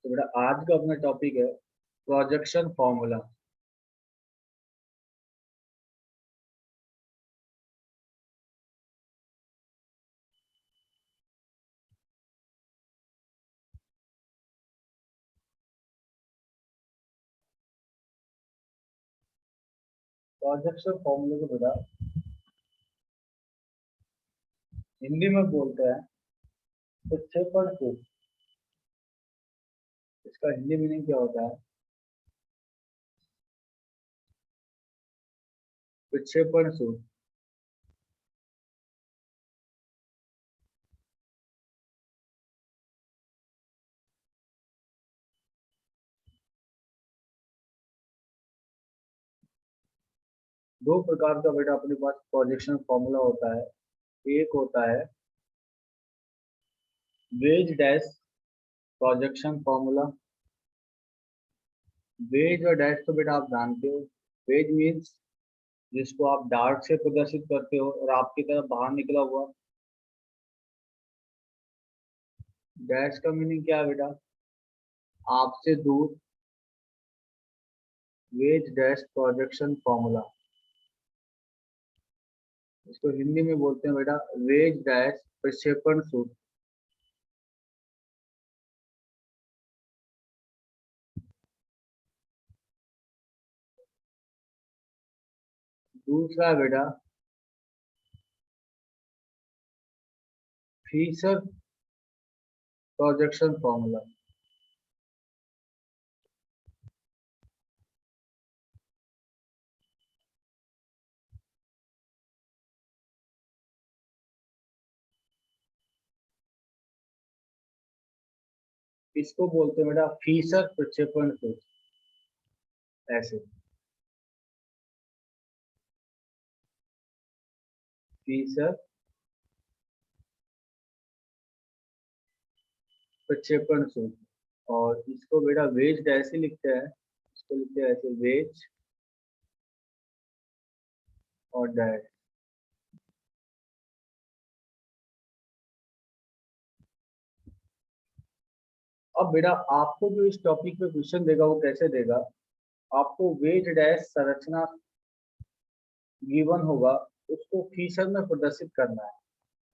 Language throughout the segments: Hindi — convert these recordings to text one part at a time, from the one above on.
तो बेटा आज का अपना टॉपिक है प्रोजेक्शन फॉर्मूला। प्रोजेक्शन फॉर्मूले को बेटा हिंदी में बोलते हैं प्रक्षेपण सूत्र। इसका हिंदी मीनिंग क्या होता है? प्रक्षेपण सूत्र। दो प्रकार का बेटा अपने पास प्रोजेक्शन फॉर्मूला होता है। एक होता है wedge dash projection formula. Wedge और डैश तो बेटा आप जानते हो। वेज मीन्स जिसको आप डार्क से प्रदर्शित करते हो और आपकी तरफ बाहर निकला हुआ। डैश का मीनिंग क्या है बेटा? आपसे दूर। वेज डैश प्रोजेक्शन फॉर्मूला, इसको हिंदी में बोलते हैं बेटा वेज डैश प्रक्षेपण सूत्र। दूसरा है बेटा फीसर प्रोजेक्शन फॉर्मूला। इसको बोलते हैं बेटा फीसर प्रक्षेपण सूत्र। ऐसे फीसर प्रक्षेपण सूत्र, और इसको बेटा वेज डैश ही लिखते हैं। इसको लिखते हैं ऐसे वेज और डैश। अब बेटा आपको जो इस टॉपिक पे क्वेश्चन देगा वो कैसे देगा? आपको वेज डैश संरचना गिवन होगा, उसको फीसर में प्रदर्शित करना है।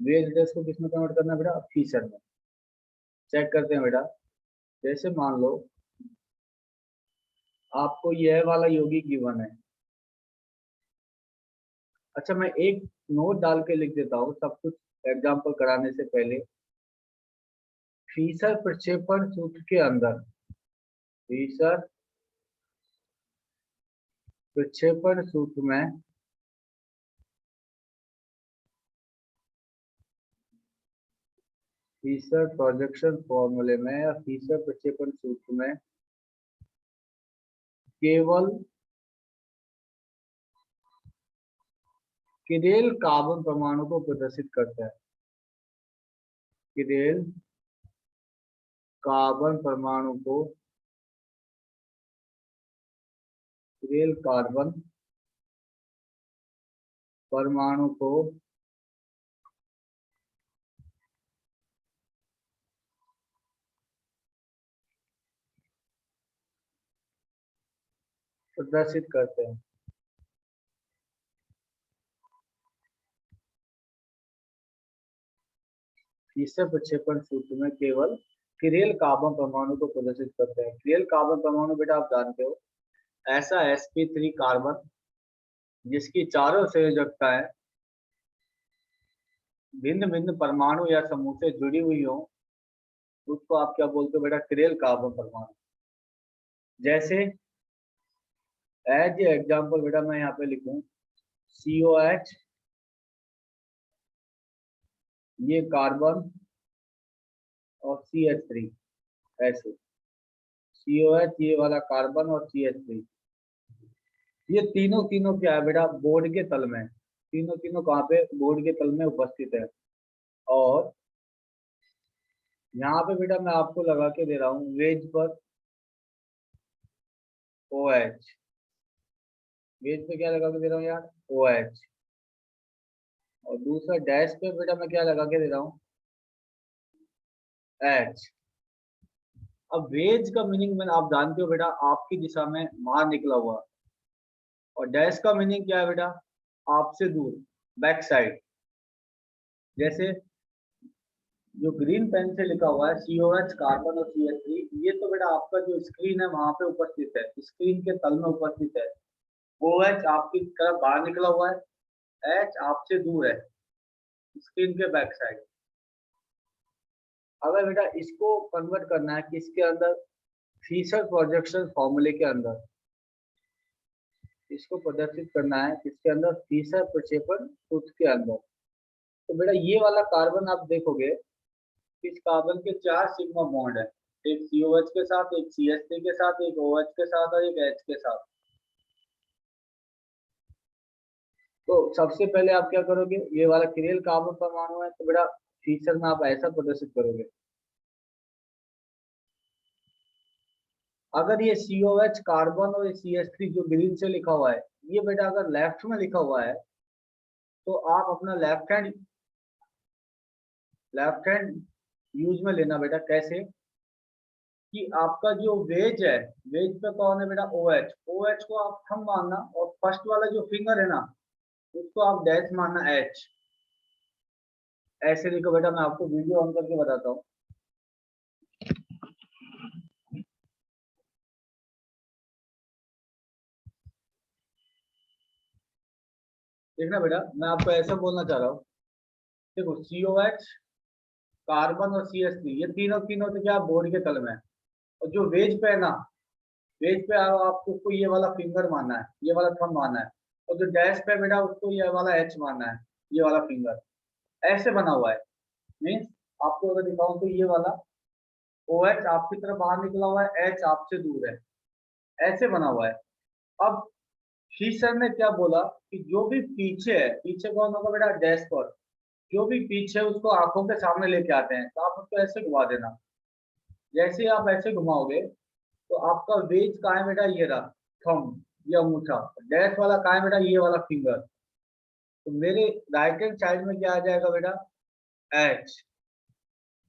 वेज डैश को किसमें कन्वर्ट करना है बेटा? फीसर में। चेक करते हैं बेटा। जैसे मान लो आपको यह वाला यौगिक गिवन है। अच्छा, मैं एक नोट डाल के लिख देता हूँ सब कुछ एग्जाम्पल कराने से पहले। फीसर प्रक्षेपण सूत्र के अंदर फीसर प्रक्षेपण सूत्र में फीसर प्रोजेक्शन फॉर्मूले में या फीसर प्रक्षेपण सूत्र में केवल किरेल कार्बन परमाणु को प्रदर्शित करता है। किरेल कार्बन परमाणु को किरेल कार्बन परमाणु को प्रदर्शित करते हैं। फीसर प्रक्षेपण सूत्र में केवल किरेल कार्बन परमाणु को प्रदर्शित करते हैं। किरेल कार्बन परमाणु बेटा आप जानते हो, ऐसा sp3 कार्बन जिसकी चारों संयोजकताएं भिन्न भिन्न परमाणु या समूह से जुड़ी हुई हो, उसको आप क्या बोलते हो बेटा? किरेल कार्बन परमाणु। जैसे एज एग्जाम्पल बेटा मैं यहाँ पे लिखूं COH, ये कार्बन और CH3। ऐसे COH ये वाला कार्बन और CH3, ये तीनों तीनों क्या है बेटा? बोर्ड के तल में। तीनों तीनों कहाँ पे? बोर्ड के तल में उपस्थित है। और यहाँ पे बेटा मैं आपको लगा के दे रहा हूँ वेज पर OH। वेज पे क्या लगा के दे रहा हूँ यार? OH। और दूसरा डैश पे बेटा मैं क्या लगा के दे रहा हूँ? H। अब वेज का मीनिंग मैंने आप जानते हो बेटा, आपकी दिशा में बाहर निकला हुआ। और डैश का मीनिंग क्या है बेटा, आपसे दूर, बैक साइड। जैसे जो ग्रीन पेन से लिखा हुआ है COH कार्बन और CH3, ये तो बेटा आपका जो स्क्रीन है वहां पे उपस्थित है, स्क्रीन के तल में उपस्थित है। OH आपकी तरफ बाहर निकला हुआ है, H आपसे दूर है, स्क्रीन के बैक साइड। अगर बेटा इसको कन्वर्ट करना है किसके अंदर, फीचर प्रोजेक्शन फॉर्मूले के अंदर, इसको प्रदर्शित करना है किसके अंदर, फीचर प्रक्षेपण सूत्र के अंदर। तो बेटा ये वाला कार्बन आप देखोगे, इस कार्बन के 4 सिग्मा बॉन्ड है, एक COH के साथ, एक CH3 के साथ, एक OH के साथ और एक H के साथ। तो सबसे पहले आप क्या करोगे, ये वाला किरेल कार्बन परमाणु है, तो बेटा फीचर में आप ऐसा प्रदर्शित करोगे। अगर ये COH कार्बन और CH3 जो ग्रीन से लिखा हुआ है, ये बेटा अगर लेफ्ट में लिखा हुआ है, तो आप अपना लेफ्ट हैंड यूज में लेना बेटा। कैसे कि आपका जो वेज है, वेज पे कौन है बेटा, OH। OH को आप थंब मानना, और फर्स्ट वाला जो फिंगर है ना, उसको आप डैश मानना, H। ऐसे देखो बेटा, मैं आपको वीडियो ऑन करके बताता हूँ। देखना बेटा, मैं आपको ऐसा बोलना चाह रहा हूँ, देखो COH कार्बन और CH3 ये तीनों तीनों तो क्या बोर्ड के तल में है। और जो वेज पे है ना, वेज पे आपको उसको ये वाला फिंगर मानना है, ये वाला थंब मानना है। और जो डैश पे बेटा, उसको ये वाला H मानना है, ये वाला फिंगर। ऐसे बना हुआ है। मीन्स आपको अगर दिखाऊं तो ये वाला OH आपकी तरफ बाहर निकला हुआ है, H आपसे दूर है, ऐसे बना हुआ है। अब शीशर ने क्या बोला कि जो भी पीछे है, पीछे कौन होगा बेटा, डैश पर, जो भी पीछे है उसको आंखों के सामने लेके आते हैं, तो आप उसको ऐसे घुमा देना। जैसे ही आप ऐसे घुमाओगे, तो आपका वेज कहाँ है बेटा, ये रहा थंब, ये अंगूठा। डैश वाला कहाँ है बेटा, ये वाला फिंगर। तो मेरे राइट हैंड साइड में क्या आ जाएगा बेटा, H।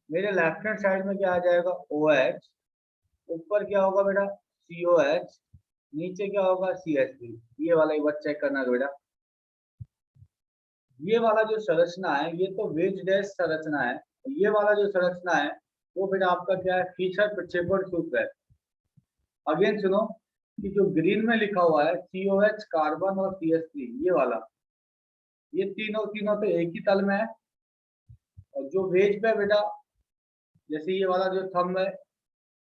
मेरे लेफ्ट हैंड साइड में क्या आ जाएगा, OH। ऊपर क्या होगा बेटा, COH। नीचे क्या होगा, CH3। ये वाला एक बार चेक करना है बेटा। ये वाला जो संरचना है, ये तो वेज डैश संरचना है। ये वाला जो संरचना है, वो बेटा आपका क्या है, फीचर प्रक्षेपण सूत्र है। अगेन सुनो, कि जो ग्रीन में लिखा हुआ है COH कार्बन और CH3, ये वाला, ये तीनों तीनों तो एक ही तल में है। और जो वेज पे बेटा, जैसे ये वाला जो थंब है,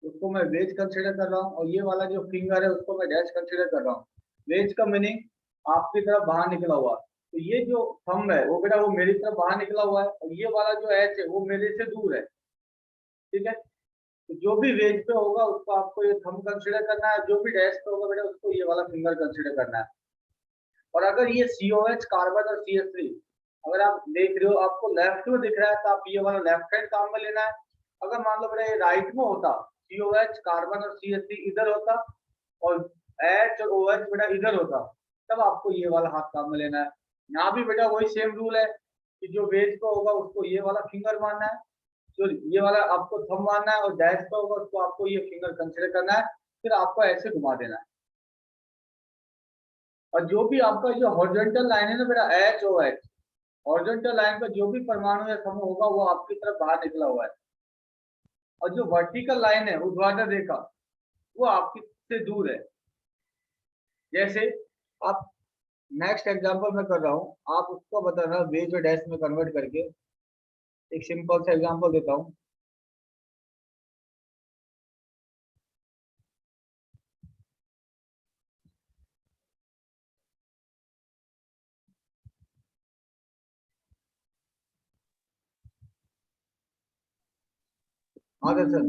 उसको मैं वेज कंसिडर कर रहा हूँ, और ये वाला जो फिंगर है उसको मैं डैश कंसिडर कर रहा हूँ। वेज का मीनिंग आपकी तरफ बाहर निकला हुआ, तो ये जो थंब है वो बेटा वो मेरी तरफ बाहर निकला हुआ है, और ये वाला जो H है वो मेरे से दूर है। ठीक है, तो जो भी वेज पे होगा उसको आपको ये थंब कंसिडर करना है, जो भी डैश पे होगा बेटा उसको ये वाला फिंगर कंसिडर करना है। और अगर ये COH कार्बन और CH3 अगर आप देख रहे हो, आपको लेफ्ट में दिख रहा है, तो आप ये वाला लेफ्ट हैंड काम में लेना है। अगर मान लो बेटा ये राइट में होता, COH कार्बन और CH3 इधर होता, और H और OH बेटा इधर होता, तब आपको ये वाला हाथ काम में लेना है। यहाँ भी बेटा वही सेम रूल है कि जो वेज पे होगा उसको ये वाला फिंगर मानना है, जो ये वाला आपको थंब मानना है, और डैश पे होगा उसको आपको ये फिंगर कंसिडर करना है, फिर आपको ऐसे घुमा देना है। और जो भी आपका जो हॉरिजॉन्टल लाइन है ना बेटा, HOH, हॉरिजॉन्टल लाइन पर जो भी परमाणु या समूह होगा वो आपकी तरफ बाहर निकला हुआ है। और जो वर्टिकल लाइन है, ऊर्ध्वाधर रेखा, वो आपकी से दूर है। जैसे आप, नेक्स्ट एग्जांपल मैं कर रहा हूँ, आप उसको बताना वेज और डैश में कन्वर्ट करके। एक सिंपल सा एग्जांपल देता हूँ। हाँ सर,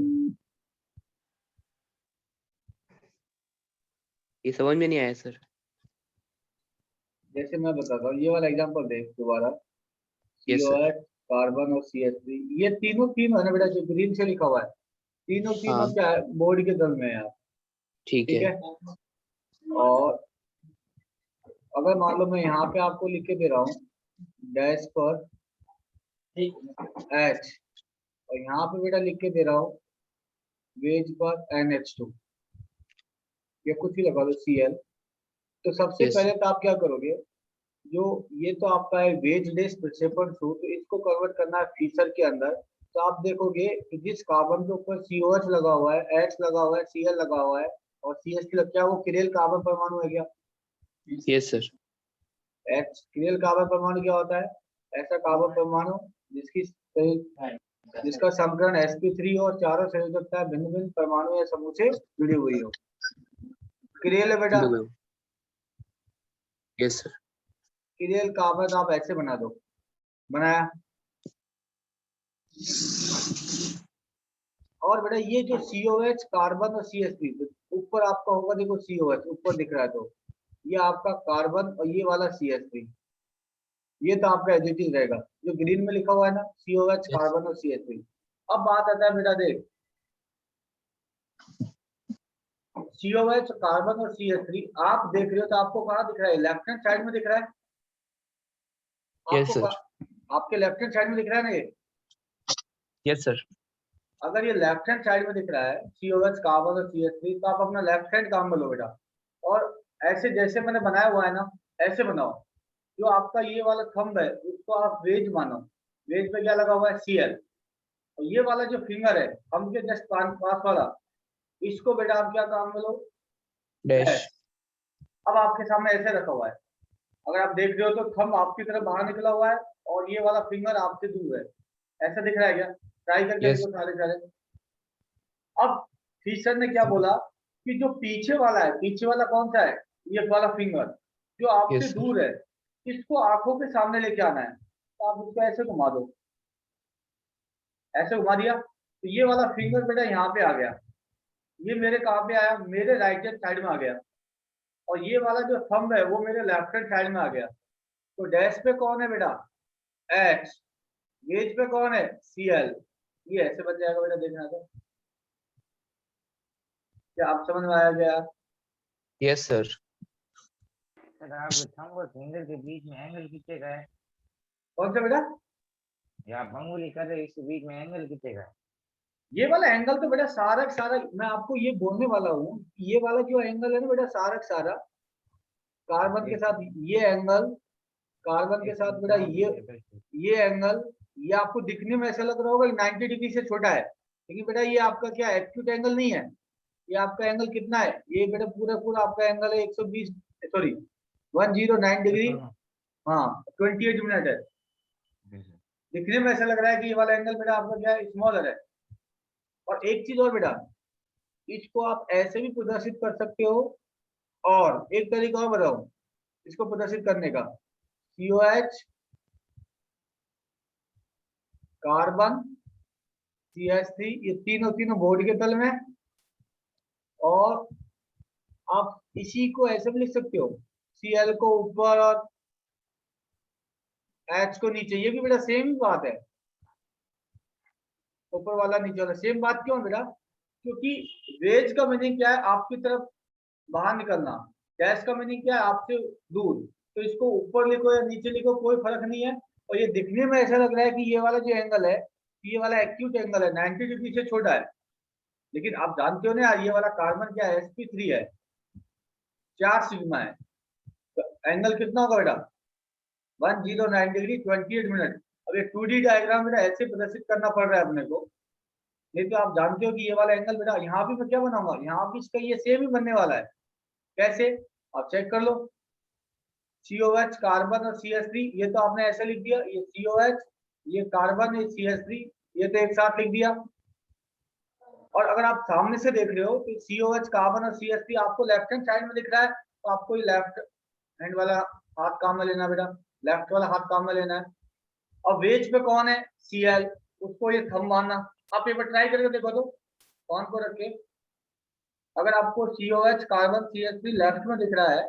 ये समझ में नहीं आया सर। जैसे मैं बताता हूँ, ये वाला एग्जांपल देख दोबारा। Yes sir. COH कार्बन और CH3, ये तीनों तीनों है ना बेटा, जो ग्रीन से लिखा हुआ है, तीनों तीनों हाँ क्या है, बोर्ड के तल में है यार। ठीक ठीक है। है, और अगर मान लो मैं यहाँ पे आपको लिख के दे रहा हूँ डैश पर H, और यहाँ पे बेटा लिख के दे रहा हूँ वेज पर NH2 या कुछ भी लगा दो Cl। तो सबसे Yes. पहले तो आप क्या करोगे, जो ये तो आपका है वेज डेस प्रक्षेपण सूत्र, तो इसको कन्वर्ट करना है फीचर के अंदर। तो आप देखोगे कि जिस कार्बन के ऊपर COH लगा हुआ है, H लगा हुआ है, Cl लगा हुआ है और CH3 लग गया, वो किरेल कार्बन परमाणु है क्या? Yes, sir. H chiral carbon परमाणु क्या होता है? ऐसा कार्बन परमाणु जिसका समकरण sp3 और चारों संयोजकता भिन्न भिन्न परमाणु या समूह से जुड़ी हुई हो। किरेल है बेटा, Yes, sir. किरेल कार्बन आप ऐसे बना दो, बनाया। और बेटा ये जो COH कार्बन और CH3 ऊपर आपका होगा, देखो COH ऊपर दिख रहा है, तो ये आपका कार्बन और ये वाला CH3, ये तो आपका एडिटिव रहेगा जो ग्रीन में लिखा हुआ है ना, COH Yes. कार्बन और CH3। अब बात आता है बेटा, देख COH कार्बन और CH3 आप देख रहे हो, तो आपको कहाँ दिख रहा है? लेफ्ट हैंड साइड में दिख रहा है Yes, आपको। sir. आपके लेफ्ट हैंड साइड में दिख रहा है ना ये? Yes, sir. अगर ये लेफ्ट हैंड साइड में दिख रहा है COH कार्बन और CH3, तो आप अपना लेफ्ट हैंड काम में लो बेटा, और ऐसे जैसे मैंने बनाया हुआ है ना, ऐसे बनाओ। जो आपका ये वाला थंब है उसको आप वेज मानो, वेज पे क्या लगा हुआ है? Cl। और ये वाला जो फिंगर है थंब के जस्ट पास वाला, इसको बेटा आप क्या काम में लो? Dash. Dash। अब आपके सामने ऐसे रखा हुआ है, अगर आप देख रहे हो तो थंब आपकी तरफ बाहर निकला हुआ है और ये वाला फिंगर आपसे दूर है। ऐसा दिख रहा है क्या? ट्राई करके Yes. देखो सारे सारे। अब टीचर ने क्या बोला कि जो पीछे वाला है, पीछे वाला कौन सा है? ये वाला फिंगर जो आपसे Yes, sir. दूर है, इसको आंखों के सामने लेके आना है। तो आप उसको ऐसे घुमा दो, ऐसे घुमा दिया, तो ये वाला फिंगर बेटा यहाँ पे आ गया। ये मेरे कहाँ पे आया? मेरे राइट हैंड साइड में आ गया। और ये वाला जो थंब है वो मेरे लेफ्ट हैंड साइड में आ गया। तो डैश पे कौन है बेटा? H। वेज पे कौन है? Cl। ये ऐसे बन जाएगा बेटा, देखना तो क्या आप समझ में आया गया? Yes, sir. सर आप थंब और फिंगर के बीच में एंगल कितने का है? कौन सा बेटा? ये आप अंगुली कर रहे हो, इसके बीच में एंगल कितने का है? ये वाला एंगल तो बेटा सारा का सारा, मैं आपको ये बोलने वाला हूँ, ये वाला जो एंगल है ना बेटा, सारा का सारा कार्बन के साथ ये एंगल, कार्बन के साथ बेटा ये एंगल, ये आपको दिखने में ऐसा लग रहा होगा 90 डिग्री से छोटा है, लेकिन बेटा ये आपका क्या एक्यूट एंगल नहीं है। ये आपका एंगल कितना है? ये बेटा पूरा पूरा आपका एंगल है 120, सॉरी 109 डिग्री, हाँ 28 मिनट है। दिखने में ऐसा लग रहा है कि ये वाला एंगल बेटा आपका क्या है? स्मॉलर है। और एक चीज और बेटा, इसको आप ऐसे भी प्रदर्शित कर सकते हो, और एक तरीका और बताओ इसको प्रदर्शित करने का। COH कार्बन CH3, ये तीनों तीनों बोर्ड के तल में, और आप इसी को ऐसे भी लिख सकते हो, Cl को ऊपर और H को नीचे। ये भी बेटा सेम ही बात है, ऊपर वाला नीचे वाला सेम बात। क्यों बेटा? क्योंकि वेज का मीनिंग क्या है? आपकी तरफ बाहर निकलना। डैश का मीनिंग क्या है? आपसे दूर। तो इसको ऊपर लिखो या नीचे लिखो कोई फर्क नहीं है। और ये दिखने में ऐसा लग रहा है कि ये वाला जो एंगल है, ये वाला एक्यूट एंगल है, 90 डिग्री से छोटा है, लेकिन आप जानते हो ना यार, ये वाला कार्बन क्या है? sp3 है, 4 सिग्मा है। तो एंगल कितना होगा बेटा? 109 डिग्री 28 मिनट। अब ये 2D डायग्राम बेटा ऐसे प्रदर्शित करना पड़ रहा है अपने को, नहीं तो आप जानते हो कि ये वाला एंगल बेटा, यहाँ भी मैं क्या बनाऊंगा, यहाँ भी इसका ये सेम ही बनने वाला है। कैसे? आप चेक कर लो। COH कार्बन और CH3, ये तो आपने ऐसे लिख दिया, ये COH, ये कार्बन, ये CH3, ये तो एक साथ लिख दिया। और अगर आप सामने से देख रहे हो तो COH कार्बन और CH3 आपको लेफ्ट हैंड साइड में दिख रहा है, तो आपको ये लेफ्ट हैंड वाला हाथ काम में लेना बेटा, लेफ्ट वाला हाथ काम में लेना है। और वेज पे कौन है? Cl, उसको ये थंब मानना। आप एक बार ट्राई करके देखो तो, कौन को रख के, अगर आपको COH कार्बन CH3 लेफ्ट में दिख रहा है,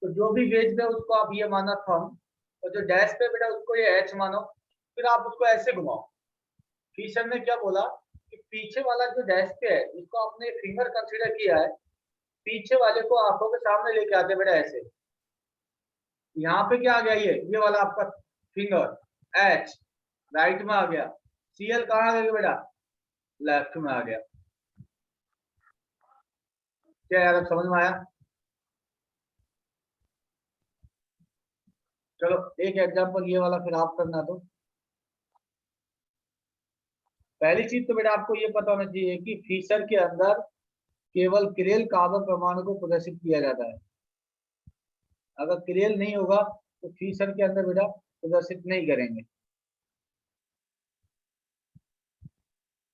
तो जो भी वेज है उसको आप ये माना थंब, और जो डैश पे बेटा उसको ये H मानो। फिर आप उसको ऐसे घुमाओ। टीचर ने क्या बोला कि पीछे वाला जो डैश पे है इसको आपने फिंगर कंसीडर किया है, पीछे वाले को आंखों के सामने लेके आते बेटा ऐसे। यहाँ पे क्या आ गया? ये वाला आपका फिंगर H राइट में आ गया, Cl कहाँ आ गया बेटा? लेफ्ट में आ गया। क्या यार अब समझ में आया? चलो एक एग्जांपल ये वाला फिर आप करना। तो पहली चीज तो बेटा आपको ये पता होना चाहिए कि फीचर के अंदर केवल क्रेल कार्बन परमाणु को प्रदर्शित किया जाता है। अगर क्रेल नहीं होगा तो फीचर के अंदर बेटा प्रदर्शित नहीं करेंगे।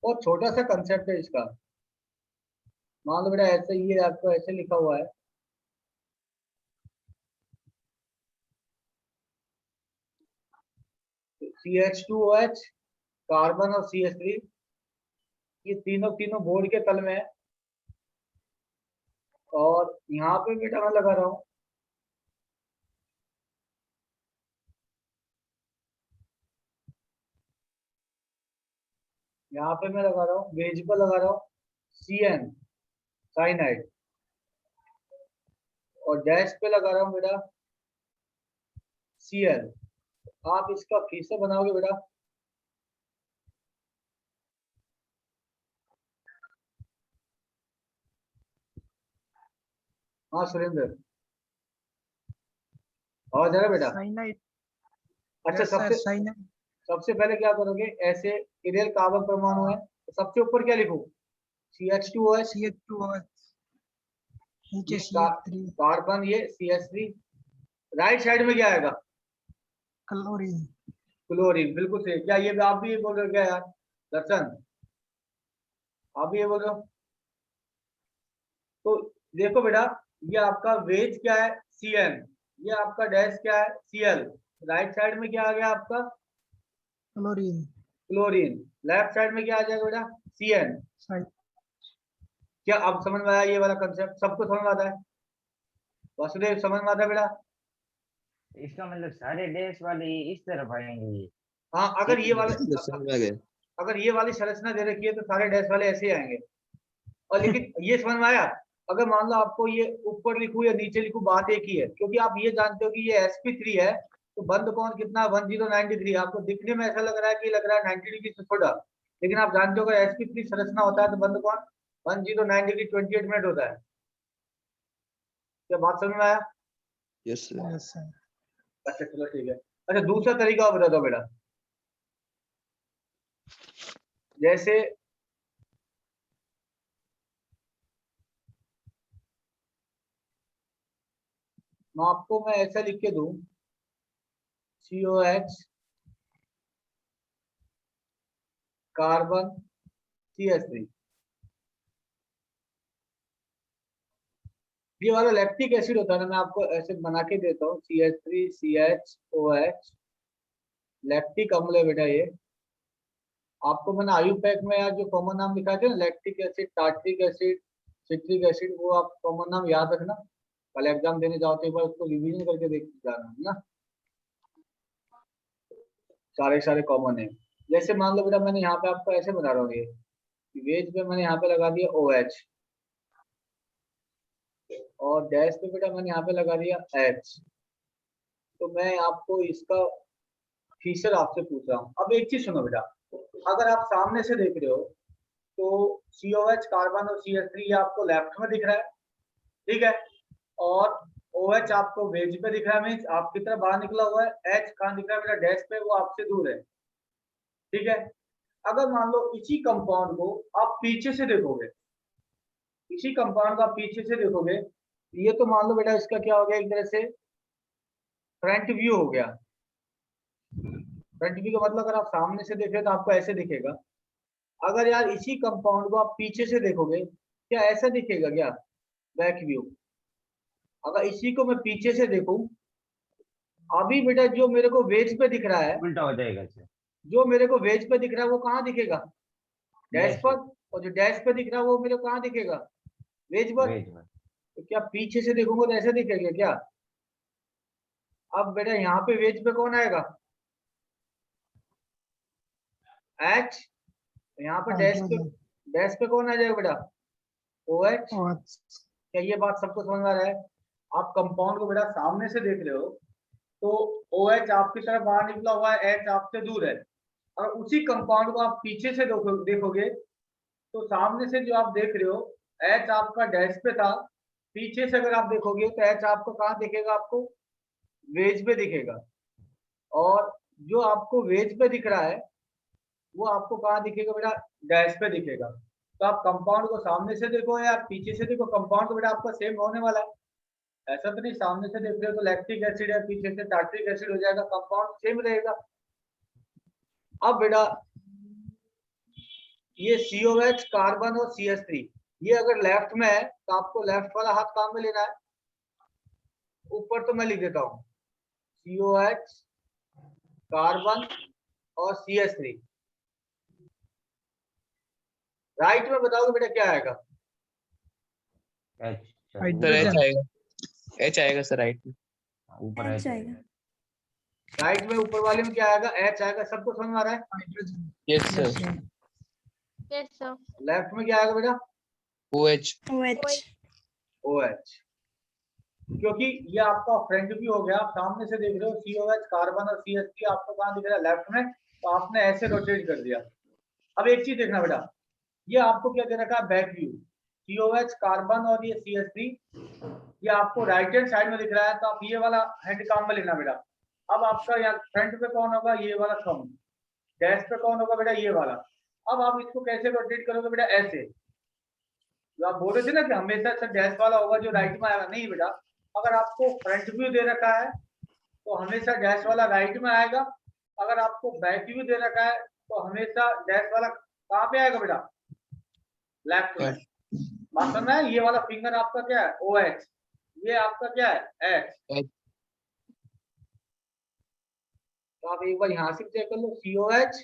और छोटा सा कंसेप्ट है इसका। मान लो बेटा ऐसे ये आपको ऐसे लिखा हुआ है, CH2OH, कार्बन और CH3, ये तीनों तीनों बोर्ड के तल में है। और यहाँ पे बेटा मैं लगा रहा हूँ यहाँ पे मैं लगा रहा हूँ वेज पर लगा रहा हूँ CN साइनाइड, और डैश पे लगा रहा हूँ बेटा Cl। आप इसका फीचर बनाओगे बेटा, हाँ सुरेंद्र आवाज आ रहा है बेटा? साइनाइड। अच्छा यस सर, साइनाइड। सबसे पहले क्या करोगे, ऐसे इरेल कार्बन परमाणु है तो सबसे ऊपर क्या लिखो, CH2OH, CH2OH, नीचे ये CH3, कार्बन, ये CH3। राइट साइड में क्या आएगा, क्लोरीन। क्लोरीन। बिल्कुल सही। क्या ये आप भी ये बोल रहे हो क्या यार दर्शन, आप भी ये बोल रहे हो? तो देखो बेटा ये आपका वेज क्या है CN, ये आपका डैश क्या है Cl। राइट साइड में क्या आ गया आपका क्लोरीन। क्लोरीन। लेफ्ट साइड में क्या आ जाएगा बेटा CN। क्या अब समझ में आया ये वाला कंसेप्ट? सबको समझ में आता है? वासुदेव समझ में आता है बेटा? इसका मतलब सारे डैश वाले इस तरफ आएंगे ये। हाँ अगर ये वाले समझ में आ गया। अगर ये वाली संरचना दे रखी है तो सारे डैश वाले ऐसे ही आएंगे। और लेकिन ये समझ में आया, अगर मान लो आपको ये ऊपर लिखूं या नीचे लिखूं बात एक ही है, क्योंकि आप ये जानते हो कि ये sp3 है तो बंद कोण कितना 1093। आपको दिखने में ऐसा लग रहा है कि लग रहा है 90 डिग्री से छोटा, लेकिन आप जानते हो अगर sp3 संरचना होता है तो बंद कोण 109 डिग्री 28 मिनट होता है। क्या बात समझ में आया? Yes sir. Yes sir. अच्छा चलो ठीक है। अच्छा दूसरा तरीका और बता दो बेटा, जैसे आपको मैं ऐसा लिख के दूं COH कार्बन CH3, ये वाला लैक्टिक एसिड होता है ना, मैं आपको ऐसे बना के देता हूँ CH3 CHOH, लैक्टिक अम्ल है बेटा ये। आपको मैंने आयुपैक में यार जो कॉमन नाम लिखा थे ना, lactic acid, tartaric acid, citric acid, वो आप कॉमन नाम याद रखना। कल एग्जाम देने जाओ तो एक बार उसको रिवीजन करके देख जाना है ना, सारे सारे कॉमन है। जैसे मान लो बेटा मैंने यहाँ पे आपको ऐसे बना रहा हूँ, ये वेज पे मैंने यहाँ पे लगा दिया OH, और डैश पे बेटा मैंने यहाँ पे लगा दिया H। तो मैं आपको इसका फीचर आपसे पूछ रहा हूँ। अब एक चीज सुनो बेटा, अगर आप सामने से देख रहे हो तो COH कार्बन और CH3 ये आपको लेफ्ट में दिख रहा है, ठीक है, और OH आपको वेज पे दिख रहा है, मीन्स आपकी तरफ बाहर निकला हुआ है। H कहाँ दिख रहा है बेटा, डैश पे, वो आपसे दूर है, ठीक है। अगर मान लो इसी कंपाउंड को आप पीछे से देखोगे, इसी कंपाउंड को आप पीछे से देखोगे, ये तो मान लो बेटा इसका क्या हो गया, एक तरह से फ्रंट व्यू हो गया। फ्रंट व्यू का मतलब अगर आप सामने से देख रहे हो तो आपको ऐसे दिखेगा। अगर यार इसी कंपाउंड को आप पीछे से देखोगे, क्या ऐसा दिखेगा क्या, बैक व्यू? अगर इसी को मैं पीछे से देखूं, अभी बेटा जो मेरे को वेज पे दिख रहा है, उल्टा हो जाएगा सर। जो मेरे को वेज पे दिख रहा है वो कहाँ दिखेगा, डैश डैश पर। और जो डैश पे दिख रहा है वो मेरे को कहाँ दिखेगा, वेज पर। वेज में। तो क्या पीछे से देखूंगा तो ऐसे दिखेगा क्या? अब बेटा यहाँ पे वेज पे कौन आएगा, H। यहाँ पे डैश पे कौन आ जाएगा बेटा, OH। क्या ये बात सबको समझ में आ रहा है? आप कंपाउंड को बेटा सामने से देख रहे हो तो OH आपकी तरफ बाहर निकला हुआ है, H आपसे दूर है। और उसी कंपाउंड को आप पीछे से देखोगे तो सामने से जो आप देख रहे हो एच आपका डैश पे था, पीछे से अगर आप देखोगे तो एच आपको कहाँ दिखेगा, आपको वेज पे दिखेगा, और जो आपको वेज पे दिख रहा है वो आपको कहाँ दिखेगा बेटा, डैश पे दिखेगा। तो आप कंपाउंड को सामने से देखो या पीछे से देखो, कंपाउंड तो बेटा आपका सेम होने वाला है। ऐसा तो नहीं सामने से देख रहे हो तो लैक्टिक एसिड है, पीछे से टार्ट्रिक एसिड हो जाएगा, कंपाउंड सेम रहेगा। अब बेटा ये COH कार्बन और CH3, ये अगर लेफ्ट में है तो आपको लेफ्ट वाला हाथ काम में लेना है। ऊपर तो मैं लिख देता हूँ COH कार्बन और CH3। राइट में बताओगे बेटा क्या आएगा? H sir hydrogen. एच आएगा, एच आएगा सर राइट में। ऊपर एच आएगा। राइट में ऊपर वाले में क्या आएगा? H आएगा। सबको समझ में आ रहा है? Hydrogen. Yes Yes, sir. sir. Yes, sir. Left में क्या आएगा बेटा? OH। OH. OH, क्योंकि ये आपका फ्रंट व्यू हो गया, आप सामने से देख रहे हो COH कार्बन और CH3 आपको कहाँ दिख रहा है? लेफ्ट में। तो आपने ऐसे रोटेट कर दिया। अब एक चीज देखना बेटा, ये आपको क्या दे रखा है? Back view. COH कार्बन और ये CH3 ये आपको राइट हैंड साइड में दिख रहा है, तो आप ये वाला हेड काम में लेना बेटा। अब आपका यहाँ फ्रंट पे कौन होगा? ये वाला थंब। डैश पे कौन होगा बेटा? ये वाला। अब आप इसको कैसे रोटेट करोगे बेटा? ऐसे। जो आप बोल रहे थे ना कि हमेशा से डैश वाला होगा जो राइट में आएगा, नहीं बेटा। अगर आपको फ्रंट व्यू दे रखा है तो हमेशा डैश वाला राइट में आएगा। अगर आपको बैक व्यू दे रखा है तो हमेशा डैश वाला कहाँ पे आएगा बेटा? लेफ्ट में। बात समझ में आया? ये वाला फिंगर आपका क्या है? OH। ये आपका क्या है? H। तो आप एक बार यहाँ से चेक कर लो, COH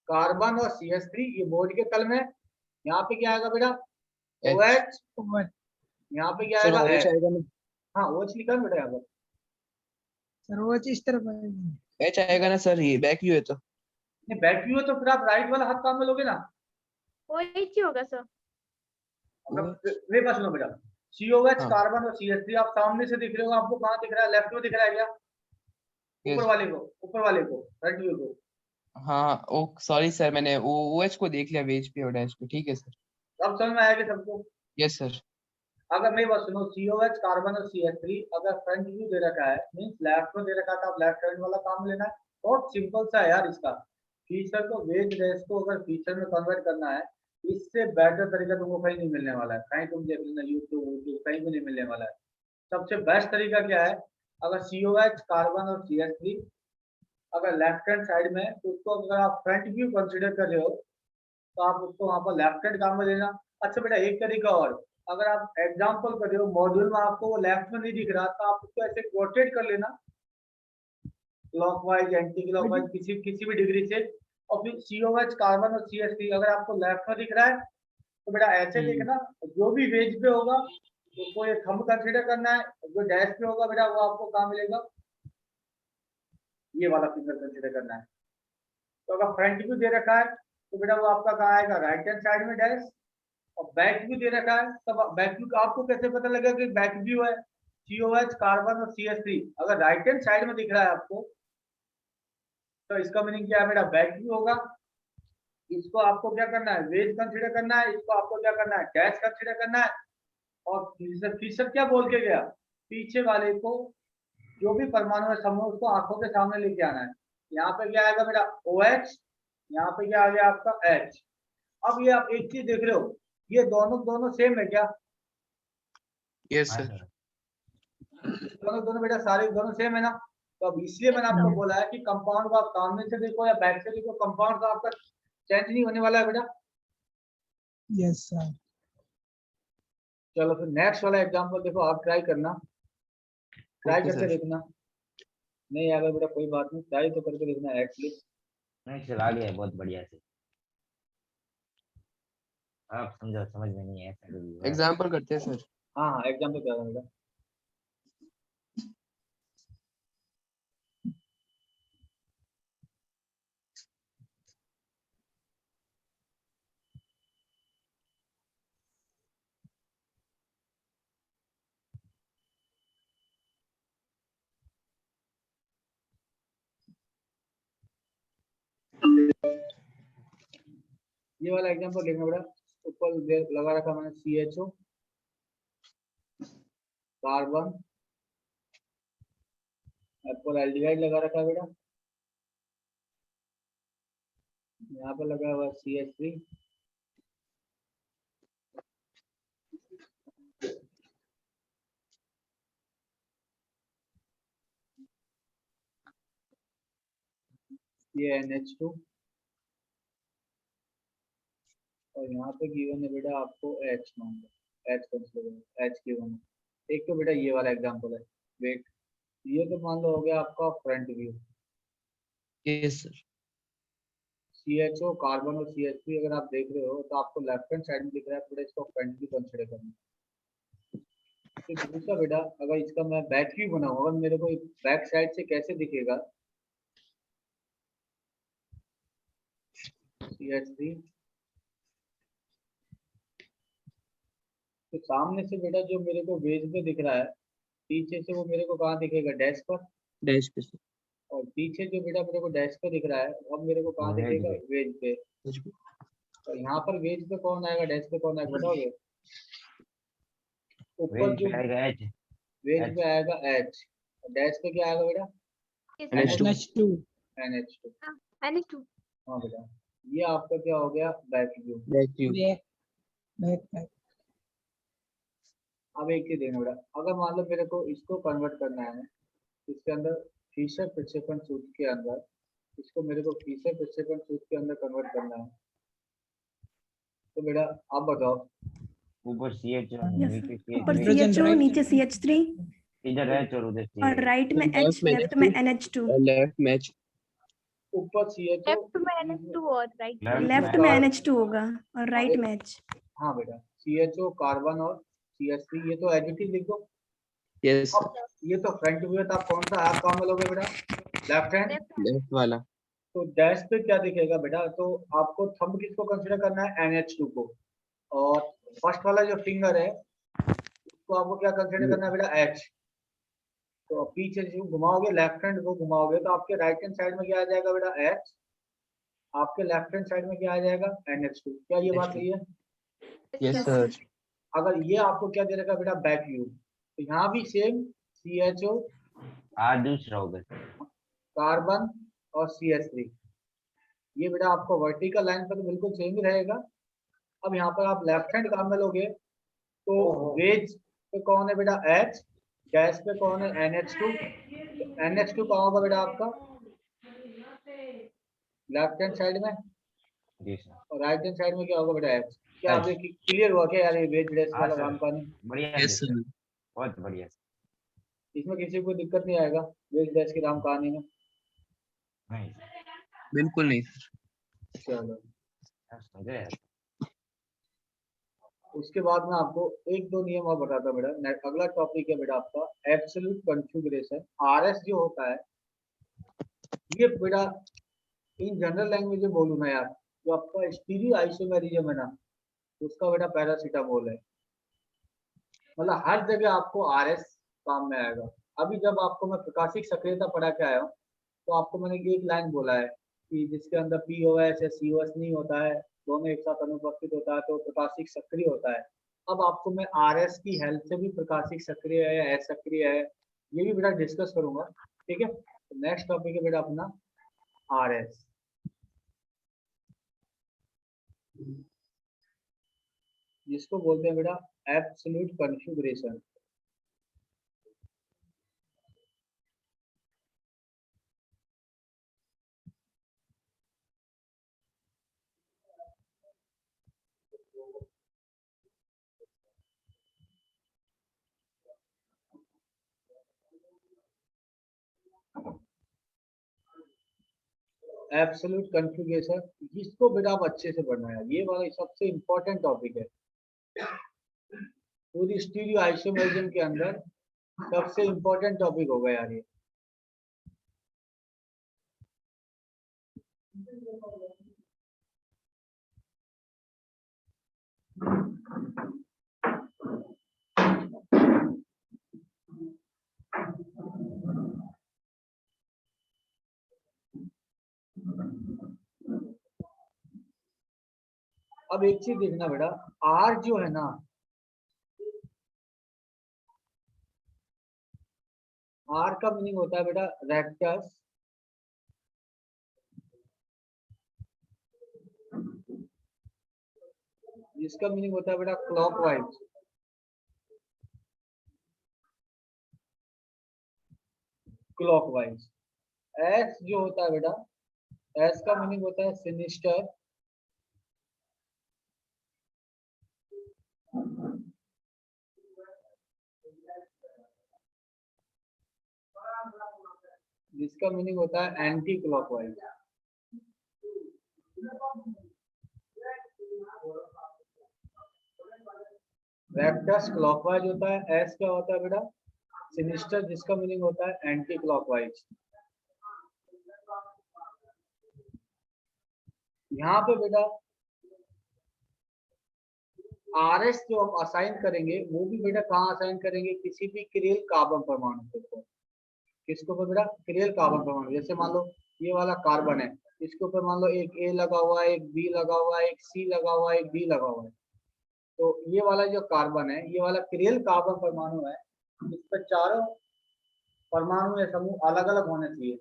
कार्बन और CH3 ये बोर्ड के तल में। यहाँ पे क्या आएगा बेटा? OH। OH. यहाँ पे क्या सर आएगा? OH H। आएगा ना? हाँ OH लिखा है बेटा यहाँ पर। Sir, OH इस तरफ आएगा। H आएगा ना सर, ये बैक व्यू है तो। नहीं बैक व्यू है तो फिर आप राइट वाला हाथ काम में लोगे ना। OH ही होगा सर। मेरे पास सुनो बेटा, COH हाँ। कार्बन और CH3 आप सामने से दिख रहे हो, आपको कहाँ दिख रहा है? लेफ्ट में दिख रहा है क्या? Yes. ऊपर वाले को, ऊपर वाले को, फ्रंट व्यू को। हाँ ओ सॉरी सर, मैंने OH को देख लिया वेज पे और डैश पे। ठीक है सर। अब समझ में आएगा सबको? Yes sir. अगर मेरी बात सुनो, COH कार्बन और CH3 अगर फ्रंट व्यू दे रखा है, मींस लेफ्ट में दे रखा था, आप लेफ्ट हैंड वाला काम लेना है। बहुत सिंपल सा है यार इसका। फीचर को वेज डैश को अगर फीचर में कन्वर्ट करना है, इससे बेटर तरीका तुमको कहीं नहीं मिलने वाला है। कहीं तुम देख लेना, यूट्यूब कहीं भी नहीं मिलने वाला है। सबसे बेस्ट तरीका क्या है? अगर COH कार्बन और CH3 अगर लेफ्ट हैंड साइड में, तो उसको अगर आप फ्रंट व्यू कंसीडर कर रहे हो तो आप उसको वहां पर लेफ्ट हैंड काम में लेना। अच्छा बेटा एक तरीका और, अगर आप एग्जांपल कर रहे हो मॉड्यूल में आपको वो लेफ्ट में नहीं दिख रहा, तो आप उसको ऐसे रोटेट कर लेना क्लॉकवाइज एंटी क्लॉकवाइज किसी किसी भी डिग्री से। और फिर COH कार्बन और CH3 अगर आपको लेफ्ट में दिख रहा है तो बेटा ऐसे देखना, जो भी वेज पे होगा उसको ये थंब कंसीडर करना है, जो डैश पे होगा बेटा वो आपको कहाँ मिलेगा? ये वाला फिंगर कंसीडर करना है। तो अगर फ्रंट व्यू दे रखा है तो बेटा वो आपका कहाँ आएगा? राइट हैंड साइड में डैश। और बैक व्यू दे रखा है तब बैक व्यू का आपको कैसे पता लगेगा कि बैक व्यू है? COH कार्बन और CH3 अगर राइट हैंड साइड में दिख रहा है आपको तो इसका मीनिंग क्या है बेटा? बैक व्यू होगा। इसको आपको क्या करना है? वेज कंसीडर करना है। इसको आपको क्या करना है? डैश कंसीडर करना है। और फीचर क्या बोल के गया? पीछे वाले को जो भी परमाणु है समूह उसको आंखों के सामने लेके आना है। यहाँ पे क्या आएगा बेटा? OH। यहाँ पे क्या आ गया आपका? H। अब ये आप एक चीज देख रहे हो, ये दोनों दोनों सेम है क्या? यस हाँ सर। सर। दोनों दोनों बेटा सारे दोनों सेम है ना। तो अब इसलिए मैंने आपको बोला है कि कंपाउंड को आप सामने से देखो या बैक से देखो, कंपाउंड का आपका चेंज नहीं होने वाला है बेटा। Yes, sir. चलो फिर नेक्स्ट वाला एग्जांपल देखो, आप ट्राई करना, ट्राई Okay, करके sir. देखना। नहीं आएगा बेटा कोई बात नहीं, ट्राई तो करके देखना एटलीस्ट। नहीं सर आ गया है बहुत बढ़िया से। आप समझो, समझ में नहीं है ऐसा कुछ भी है। एग्जाम्पल करते हैं सर। हाँ हाँ एग्जाम्पल क्या था बेटा? ये वाला एग्जाम्पल देखना बेटा। ऊपर लगा रखा मैंने CHO, कार्बन, ऊपर एल्डिहाइड लगा रखा है बेटा, यहाँ पर लगा हुआ CH3, ये NH2, और यहाँ पे गिवन है बेटा आपको H मान लो, H कंसिडर H गिवन है। एक तो बेटा ये वाला एग्जांपल है, वेट, ये तो मान लो हो गया आपका front view, yes sir. CHO, carbon और CH3 अगर आप देख रहे हो तो आपको लेफ्ट हैंड साइड में दिख रहा है, थोड़ा इसको फ्रंट व्यू कंसिडर करना। तो दूसरा बेटा अगर इसका मैं बैक व्यू बनाऊंगा, मेरे को बैक साइड से कैसे दिखेगा, CH3, तो सामने से बेटा जो मेरे को वेज पे दिख रहा है, पीछे से वो मेरे को कहाँ दिखेगा, डैश पर, डैश पे सर। और पीछे जो बेटा मेरे को डैश पे दिख रहा है, अब मेरे को कहाँ वेज दिखेगा, पे। वेज पे। और यहाँ पर वेज पे कौन आएगा, डैश पे कौन आएगा बताओगे? ऊपर वेज जो पे आएगा H, वेज पे आएगा H, और डैश पे क्या आएगा बेटा, NH2। NH2 NH2। NH2। हाँ बेटा, ये आपका क्या हो गया, back view. Back view. Back back back अब एक चीज देखना बेटा, अगर मान लो मेरे को इसको कन्वर्ट करना है, इसके अंदर फीसर प्रक्षेपण सूत्र के अंदर, इसको मेरे को फीसर प्रक्षेपण सूत्र के अंदर कन्वर्ट करना है, तो बेटा आप बताओ, ऊपर CHO, Yes, नीचे ऊपर CH3, Hydrogen CHO right? नीचे CH3 इधर H और उधर और CH। राइट में H, लेफ्ट में NH2। और लेफ्ट मैच। ऊपर CHO, लेफ्ट में NH2 और राइट लेफ्ट में NH2 होगा और राइट में H। हाँ बेटा, CHO, कार्बन और CH3, ये तो एडिटिव लिख दो। यस अब ये तो फ्रंट व्यू है, तो आप कौन सा हाफ काम में लोगे बेटा, लेफ्ट हैंड। लेफ्ट वाला। तो डैश पे क्या दिखेगा बेटा, तो आपको थंब किसको कंसीडर करना है, NH2 को, और फर्स्ट वाला जो फिंगर है उसको आपको क्या कंसीडर करना है बेटा, H। तो पीछे जो घुमाओगे, लेफ्ट हैंड को घुमाओगे, तो आपके राइट हैंड साइड में क्या आ जाएगा बेटा, H, आपके लेफ्ट हैंड साइड में क्या आ जाएगा, NH2। क्या ये बात सही है? Yes sir. अगर ये आपको क्या दे रखा है बेटा, बैक व्यू, तो यहाँ भी सेम CHO, दूसरा होगा। कार्बन और CH3, ये बेटा आपको वर्टिकल लाइन पर तो बिल्कुल सेम ही रहेगा। अब यहाँ पर आप लेफ्ट हैंड काम में लोगे, तो वेज पे कौन है बेटा, H, गैस पे कौन है, NH2। तो NH2 कहाँ होगा बेटा आपका, लेफ्ट हैंड साइड में, जी सर। और राइट हैंड साइड में क्या होगा बेटा, H। क्या H। आपको क्लियर हुआ क्या यार, ये वेज ड्रेस हाँ वाला सर, काम कहानी, बढ़िया यस सर, सर। बहुत बढ़िया सर। इसमें किसी को दिक्कत नहीं आएगा वेज ड्रेस की राम कहानी में? नहीं बिल्कुल नहीं सर। चलो, सर, समझे यार। उसके बाद में आपको एक दो नियम और बताता हूं बेटा। अगला टॉपिक है बेटा आपका एब्सोल्यूट कॉन्फ़िगरेशन, RS जो होता है, ये बेटा इन जनरल लैंग्वेज में बोलूँ ना यार, जो आपका स्टीरियो आइसोमेरिज्म है ना, उसका बेटा पैरासीटामोल है। मतलब हर जगह आपको RS काम में आएगा। अभी जब आपको मैं प्रकाशिक सक्रियता पढ़ा के आया हूँ, तो आपको मैंने एक लाइन बोला है कि जिसके अंदर POS या COS नहीं होता है, दोनों एक साथ अनुपस्थित होता है, तो प्रकाशिक सक्रिय होता है। अब आपको मैं RS की हेल्प से भी प्रकाशिक सक्रिय है या असक्रिय है, ये भी बेटा डिस्कस करूंगा। ठीक है, तो नेक्स्ट टॉपिक है बेटा अपना RS, जिसको बोलते हैं बेटा एब्सोल्यूट कॉन्फ़िगरेशन। एब्सोल्यूट कॉन्फ़िगरेशन, जिसको बेटा आप अच्छे से पढ़ना है, ये वाला सबसे इंपॉर्टेंट टॉपिक है पूरी स्टीरियो आइसोमेरिज्म के अंदर, सबसे इंपॉर्टेंट टॉपिक होगा यार ये। अब एक चीज देखना बेटा, आर जो है ना, आर का मीनिंग होता है बेटा रेक्टस, जिसका मीनिंग होता है बेटा क्लॉकवाइज। क्लॉकवाइज। एस जो होता है बेटा, एस का मीनिंग होता है सिनिस्टर, जिसका मीनिंग होता है एंटी क्लॉकवाइज। वेक्टर्स क्लॉकवाइज होता है, एस क्या होता है बेटा सिनिस्टर, जिसका मीनिंग होता है एंटी क्लॉकवाइज। यहाँ पे बेटा आर एस जो हम असाइन करेंगे वो भी बेटा कहाँ असाइन करेंगे, किसी भी क्रियल कार्बन परमाणु के ऊपर। किसके ऊपर बेटा, क्रियल कार्बन परमाणु। जैसे मान लो ये वाला कार्बन है, इसके ऊपर मान लो एक ए लगा हुआ है, एक बी लगा हुआ है, एक सी लगा हुआ है, एक डी लगा हुआ है। तो ये वाला जो कार्बन है, ये वाला क्रियल कार्बन परमाणु है, इस पर चारों परमाणु या समूह अलग अलग होने चाहिए।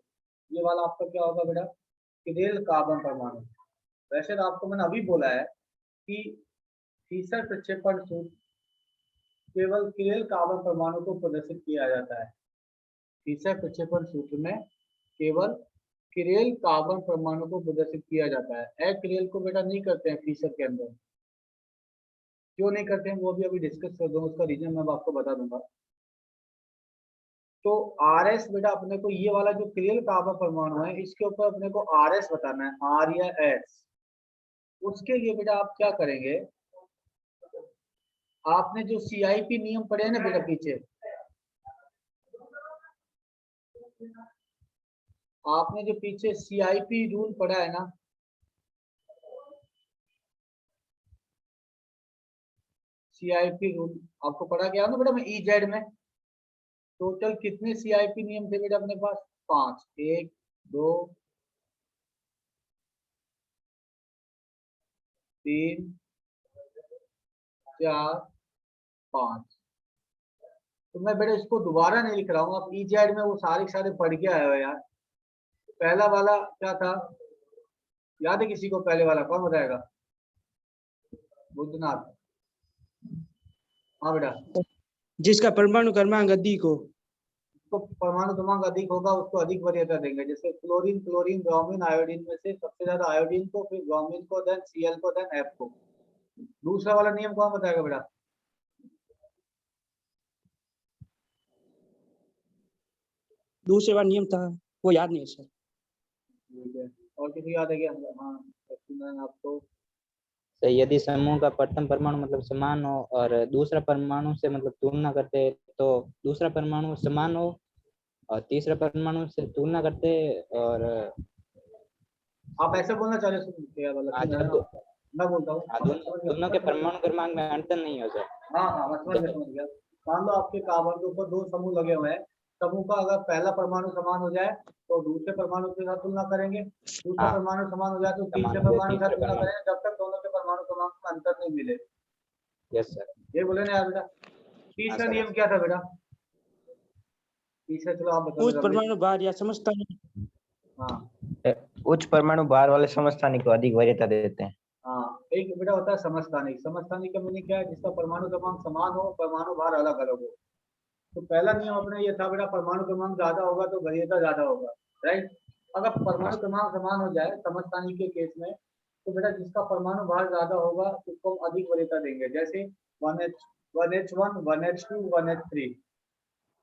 ये वाला आपका क्या होगा बेटा, क्रियल कार्बन परमाणु। वैसे तो आपको मैंने अभी बोला है कि फीसर प्रक्षेपण सूत्र केवल क्रियल कार्बन परमाणु को प्रदर्शित किया जाता है। फीसर प्रक्षेपण सूत्र में केवल क्रियल कार्बन परमाणु को प्रदर्शित किया जाता है। अक्रियल को बेटा नहीं करते हैं फीसर के अंदर। क्यों नहीं करते हैं वो भी अभी डिस्कस कर दूंगा, उसका रीजन मैं आपको बता दूंगा। तो आर एस बेटा अपने को ये वाला जो क्रियल कार्बन परमाणु है, इसके ऊपर अपने को आर एस बताना है, आर या एस। उसके लिए बेटा आप क्या करेंगे, आपने जो सीआईपी नियम पढ़े हैं ना बेटा पीछे, आपने जो पीछे सीआईपी रूल पढ़ा है ना, सीआईपी रूल आपको पढ़ा गया ना बेटा में ईजेड में। टोटल कितने सीआईपी नियम थे बेटा अपने पास, 5, 1 2 3 4 5। तो मैं बेटा इसको दोबारा नहीं लिख रहा हूँ, आप ईजेड में वो सारे पढ़ के आए हो यार। पहला वाला क्या था, याद है किसी को? पहले वाला कौन बताएगा? बुद्धनाथ। हाँ बेटा, जिसका परमाणु क्रमांक अधिक हो, तो परमाणु क्रमांक अधिक होगा उसको अधिक वरीयता देंगे। जैसे क्लोरीन, क्लोरीन, ब्रोमीन, आयोडीन में से सबसे ज्यादा आयोडीन को, फिर ब्रोमीन को, देन Cl को, देन F को। दूसरा वाला नियम कौन बताएगा बेटा? दूसरे बार नियम था वो याद नहीं है सर। ठीक है, और किसी याद है क्या? हाँ आपको तो यदि समूह का प्रथम परमाणु मतलब समान हो और दूसरा परमाणु से मतलब तुलना करते हैं, तो दूसरा परमाणु समान हो और तीसरा परमाणु से तुलना करते हैं, और आप ऐसे बोलना चाह रहे हो? मैं बोलता हूँ दोनों के परमाणु क्रमांक में अंतर नहीं हो सर। हाँ मैं समझ गया। मान लो आपके कार्बन के ऊपर 2 समूह लगे हुए हैं, समूह का अगर पहला परमाणु समान हो जाए तो दूसरे परमाणु के साथ तुलना करेंगे, दूसरा परमाणु समान हो जाए तो तीसरे परमाणु के साथ तुलना करेंगे, जब तक दोनों के परमाणु क्रमांक में अंतर नहीं मिले। यस सर, ये बोले ना यार बेटा। तीसरा नियम क्या था बेटा? तीसरा चलो आप बताओ। उच्च परमाणु भार या समस्थानिक, हाँ उच्च परमाणु भार वाले समस्थानिक को अधिक वरीयता देते हैं। हाँ, एक बेटा होता है समस्थानिक। समस्थानिक का मीनिंग क्या है? जिसका परमाणु क्रमांक समान हो, परमाणु भार अलग अलग हो। तो पहला नियम अपना ये था बेटा, परमाणु क्रमांक ज्यादा होगा तो वरीयता ज्यादा होगा, राइट। अगर परमाणु क्रमांक समान हो जाए समस्थानिक के केस में, तो बेटा जिसका परमाणु भार ज्यादा होगा उसको हम अधिक वरीयता देंगे। जैसे 1H1, 1H2, 1H3,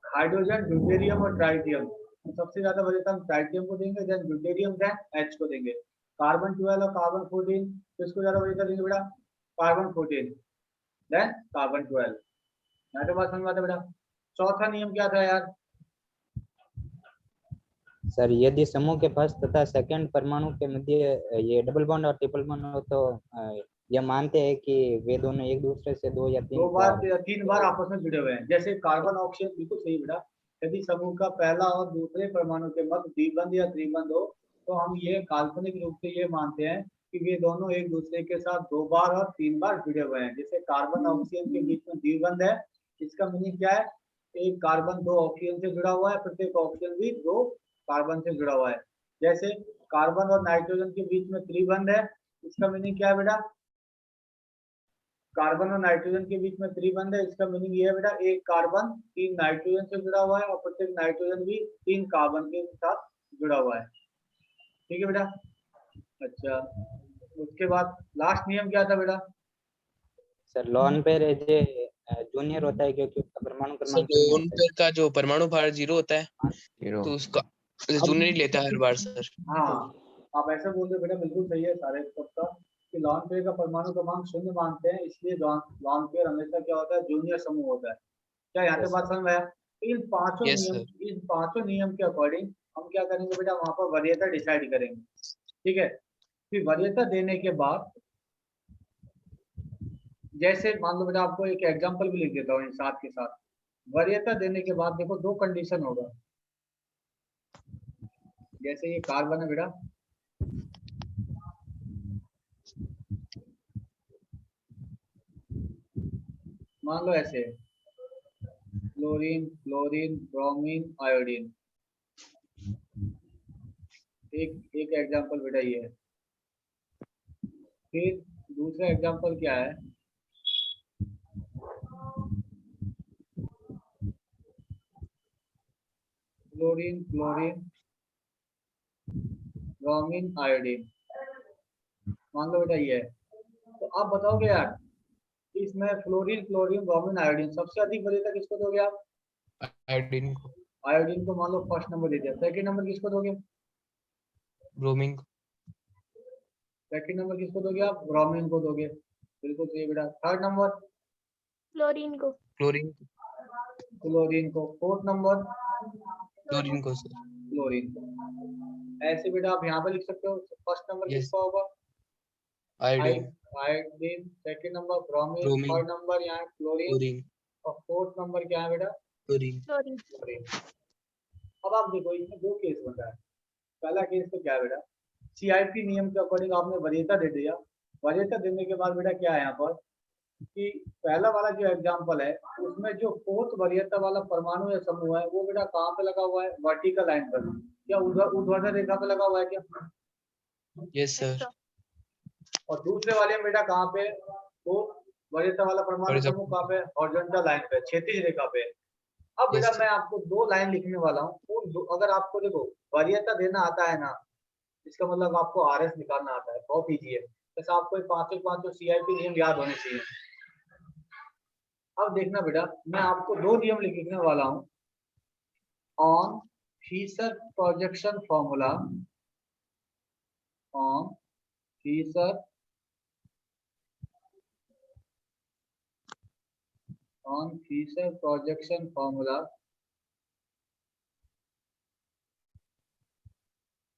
hydrogen, deuterium और ट्राइटियम। तो सबसे ज्यादा वरीयता हम ट्राइटियम को देंगे, देन ड्यूटेरियम, देन H को देंगे। कार्बन 12 और कार्बन 14, तो इसको ज्यादा वरीयता देंगे बेटा कार्बन 14, देन कार्बन 12। यहाँ तो बात समझ में आता है बेटा। चौथा नियम क्या था यार? सर यदि समूह के फर्स्ट तथा सेकंड परमाणु के मध्य ये डबल बॉन्ड और ट्रिपल बॉन्ड हो, तो यह मानते हैं कि वे दोनों एक दूसरे से 2 या 3 बार आपस में जुड़े हुए हैं। जैसे कार्बन ऑक्सीजन, बिल्कुल सही बेटा। यदि समूह का पहला और दूसरे परमाणु के मध्य द्विबंध या त्रिबंध हो, तो हम ये काल्पनिक रूप से ये मानते हैं कि वे दोनों एक दूसरे के साथ 2 बार और 3 बार जुड़े हुए हैं। जैसे कार्बन ऑक्सीजन के बीच में द्विबंध है, इसका मीनिंग क्या है? एक कार्बन 2 ऑक्सीजन से जुड़ा हुआ है, प्रत्येक ऑक्सीजन भी 2 कार्बन से जुड़ा हुआ है। जैसे कार्बन और नाइट्रोजन के बीच में त्रिबंध है, इसका मीनिंग क्या है बेटा? कार्बन और नाइट्रोजन के बीच में त्रिबंध है, इसका मीनिंग ये है बेटा, एक कार्बन 3 नाइट्रोजन से जुड़ा हुआ है और प्रत्येक नाइट्रोजन भी 3 कार्बन के साथ जुड़ा हुआ है। ठीक है बेटा। अच्छा, उसके बाद लास्ट नियम क्या था बेटा? सर लोन पेयर है जे जूनियर होता है क्योंकि उसका परमाणु क्रमांक शून्य लोन होता है। पेयर का जो परमाणु भार 0 होता है Zero. तो उसका जूनियर ही लेता है हर बार सर। हाँ, आप ऐसे बोल रहे हो बेटा, बिल्कुल सही है सारे सबका, कि लॉन पेयर का परमाणु क्रमांक 0 मानते हैं, इसलिए लॉन पेयर हमेशा क्या होता है? जूनियर समूह होता है। क्या यहाँ पे बात समझ में आया? इन पांचों नियम के अकॉर्डिंग हम क्या करेंगे बेटा? वहां पर वरीयता डिसाइड करेंगे। ठीक है, फिर वरीयता देने के बाद, जैसे मान लो बेटा, आपको एक एग्जांपल भी लिख देता हूँ इन साथ के साथ। वरीयता देने के बाद देखो 2 कंडीशन होगा। जैसे ये कार्बन है बेटा, मान लो ऐसे क्लोरीन, फ्लोरीन, ब्रोमीन, आयोडीन। एक एग्जांपल बेटा ये है। फिर दूसरा एग्जांपल क्या है? Chlorine, fluorine, bromine, iodine. मान लो बेटा ये है। तो आप बताओगे यार, इसमें फ्लोरीन, क्लोरीन, ब्रोमीन, आयोडीन, सबसे अधिक वरीयता किसको दोगे आप? आयोडीन को। आयोडीन को मान लो फर्स्ट नंबर दे दिया। सेकंड नंबर किसको दोगे? ब्रोमीन को। सेकंड नंबर किसको दोगे आप? ब्रोमीन को दोगे। बिल्कुल सही बेटा। Third number? क्लोरीन को। क्लोरीन क्लोरीन को। Fourth number? क्लोरीन को सर। क्लोरीन को। ऐसे बेटा आप यहाँ पर लिख सकते हो। First number Yes. किसका होगा? Iodine. Iodine. Second number bromine. Bromine. Third number यहाँ क्लोरीन। क्लोरीन। और फोर्थ नंबर क्या है बेटा? क्लोरीन। क्लोरीन। क्लोरीन। अब आप देखो, इसमें 2 केस बन रहा है। पहला केस तो क्या है बेटा? CIP नियम के अकॉर्डिंग आपने वरीयता दे दिया। वरीयता देने के बाद बेटा क्या है यहाँ पर, कि पहला वाला जो एग्जांपल है उसमें जो 4th वरीयता वाला परमाणु या समूह है वो बेटा कहाँ पे लगा हुआ है? वर्टिकल लाइन पर। क्या ऊर्ध्वाधर रेखा पे लगा हुआ है क्या? Yes sir. और दूसरे वाले में बेटा कहाँ पे? वो वरीयता वाला परमाणु Horizontal. समूह कहाँ पे? हॉरिजॉन्टल लाइन पे, क्षैतिज रेखा पे। अब बेटा Yes, मैं आपको 2 लाइन लिखने वाला हूँ। अगर आपको देखो वरीयता देना आता है ना, इसका मतलब आपको RS निकालना आता है। बहुत ईजी है। बस आपको पांचों CIP नियम याद होने चाहिए। अब देखना बेटा, मैं आपको 2 नियम लिखने वाला हूँ। On Fisher projection formula, on Fisher projection formula,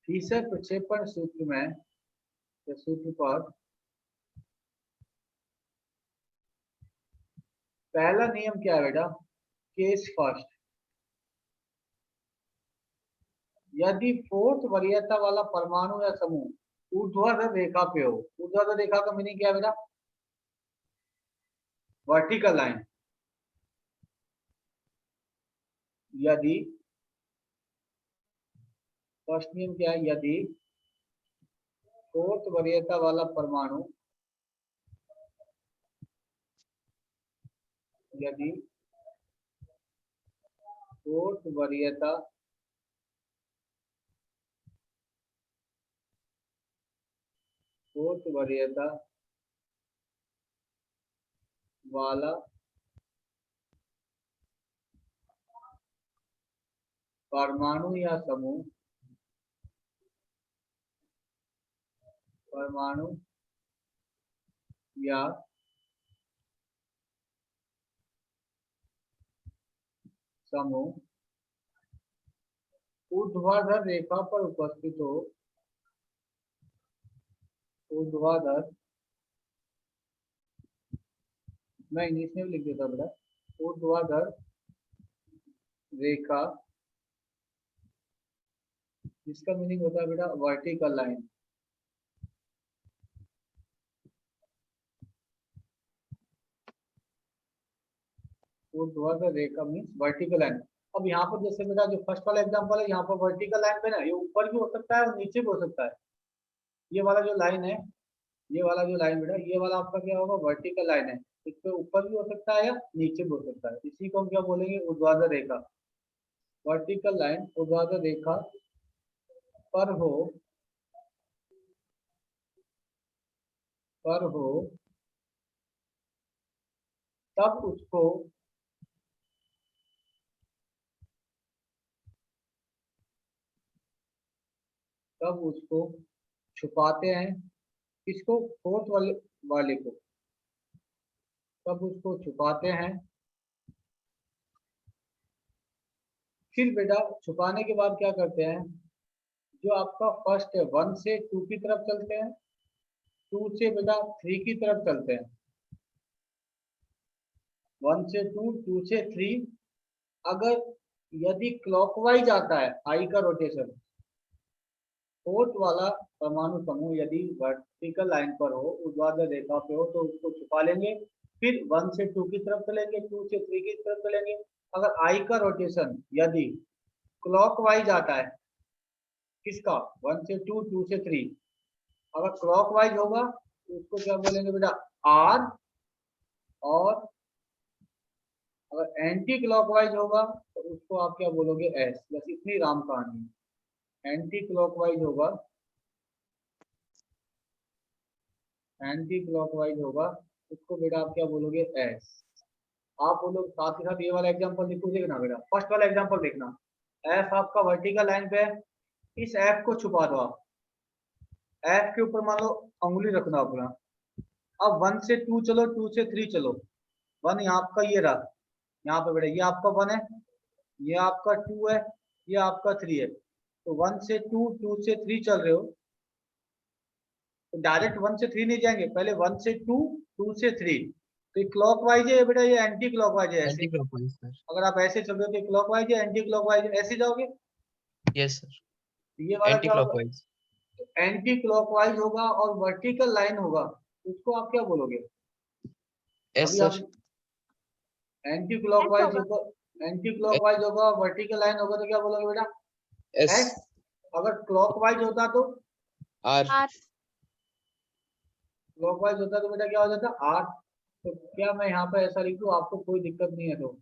Fisher प्रक्षेपण सूत्र में या सूत्र पर पहला नियम क्या है बेटा? Case first. यदि 4th वरीयता वाला परमाणु या समूह ऊर्ध्वाधर रेखा पे हो। ऊर्ध्वाधर रेखा का मीनिंग क्या है बेटा? Vertical line. यदि फर्स्ट नियम क्या है? यदि 4th वरीयता वाला परमाणु, यदि 4th वरीयता वाला परमाणु या समूह, ऊर्ध्वाधर रेखा पर उपस्थित हो। ऊर्ध्वाधर, मैं इंग्लिश में भी लिख देता बेटा। ऊर्ध्वाधर रेखा, जिसका मीनिंग होता है बेटा वर्टिकल लाइन। ऊर्ध्वाधर रेखा मीन्स वर्टिकल लाइन। अब यहाँ पर जैसे मेरा जो फर्स्ट वाला एग्जांपल है, यहाँ पर वर्टिकल लाइन पे ना ये ऊपर भी हो सकता है और नीचे भी हो सकता है। ये वाला जो लाइन है, ये वाला जो लाइन बेटा, ये वाला आपका क्या होगा, वर्टिकल लाइन है। इस पे ऊपर भी हो सकता है या नीचे भी हो सकता है। इसी को हम क्या बोलेंगे, ऊर्ध्वाधर रेखा। वर्टिकल लाइन ऊर्ध्वाधर रेखा पर हो तब उसको छुपाते हैं। किसको, फोर्थ वाले को। तब उसको छुपाते हैं। फिर बेटा छुपाने के बाद क्या करते हैं, जो आपका फर्स्ट है 1 से 2 की तरफ चलते हैं, 2 से बेटा 3 की तरफ चलते हैं। 1 से 2, 2 से 3। अगर यदि क्लॉकवाइज आता है आई का रोटेशन, फोर्थ वाला परमाणु समूह यदि वर्टिकल लाइन पर हो, ऊर्ध्वाधर रेखा पे हो, तो उसको छुपा लेंगे। फिर 1 से 2 की तरफ चलेंगे, 2 से 3 की तरफ चलेंगे। अगर आई का रोटेशन यदि क्लॉकवाइज आता है, किसका, 1 से 2, 2 से 3, अगर क्लॉकवाइज होगा तो उसको क्या बोलेंगे बेटा, आर। और अगर एंटी क्लॉकवाइज होगा तो उसको आप क्या बोलोगे, एस। बस इतनी राम कहानी है। एंटी क्लॉकवाइज होगा उसको बेटा आप क्या बोलोगे, एस। आप बोलो साथ ही साथ ये वाला एग्जांपल लिखो, देखना बेटा, फर्स्ट वाला एग्जांपल देखना। एफ आपका वर्टिकल लाइन पे है, इस एफ को छुपा दो आप। एफ के ऊपर मान लो अंगुली रखना अपना। अब 1 से 2 चलो, 2 से 3 चलो। 1 यहाँ आपका ये रहा, यहाँ पे बेटा ये आपका 1 है, ये आपका 2 है, ये आपका 3 है। तो 1 से 2, 2 से 3 चल रहे हो, तो डायरेक्ट 1 से 3 नहीं जाएंगे, पहले 1 से 2, 2 से 3। तो ये क्लॉकवाइज है बेटा, ये एंटी क्लॉकवाइज है। ऐसे एंटी क्लॉकवाइज सर। अगर आप ऐसे चल रहे हो तो क्लॉकवाइज है, एंटी क्लॉकवाइज है, ऐसे जाओगे। यस सर, ये वाला एंटी क्या होगा, क्लॉकवाइज। एंटी क्लॉकवाइज होगा और वर्टिकल लाइन होगा, उसको आप क्या बोलोगे। एस अभी सर। आप एंटी क्लॉकवाइज होगा। होगा, वर्टिकल लाइन होगा तो क्या बोलोगे बेटा, एस। एस। अगर क्लॉकवाइज होता तो आर। बेटा क्या हो जाता, आर। तो क्या मैं यहाँ पे ऐसा लिख दूं, आपको कोई दिक्कत नहीं है तो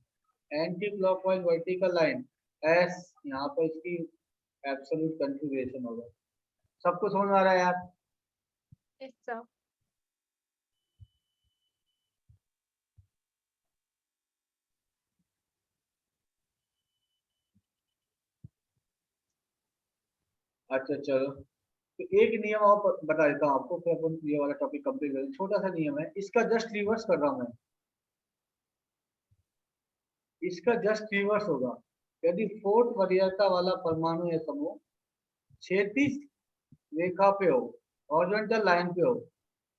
anti clockwise vertical line S, यहाँ पर इसकी एब्सोल्यूट कंफिगरेशन होगा। सबको समझ में आ रहा है यार। Yes, sir. अच्छा चलो, तो एक नियम और बता देता हूँ आपको, फिर अपन ये वाला टॉपिक कंप्लीट करें। छोटा सा नियम है, इसका जस्ट रिवर्स कर रहा हूँ मैं। इसका जस्ट रिवर्स होगा, यदि फोर्थ वरीयता वाला परमाणु या समूह क्षैतिज रेखा पे हो, हॉरिजॉन्टल लाइन पे हो,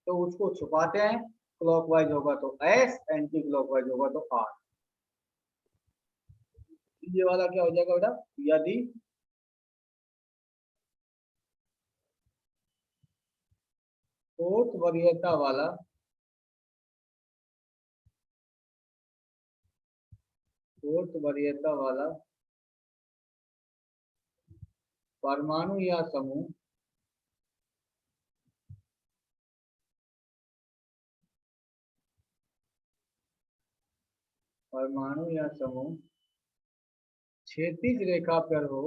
तो उसको छुपाते हैं। क्लॉकवाइज होगा तो एस, एंटी क्लॉकवाइज होगा तो आर। ये वाला क्या हो जाएगा बेटा, यदि फोर्थ वरीयता वाला परमाणु या समूह क्षैतिज रेखा पर हो,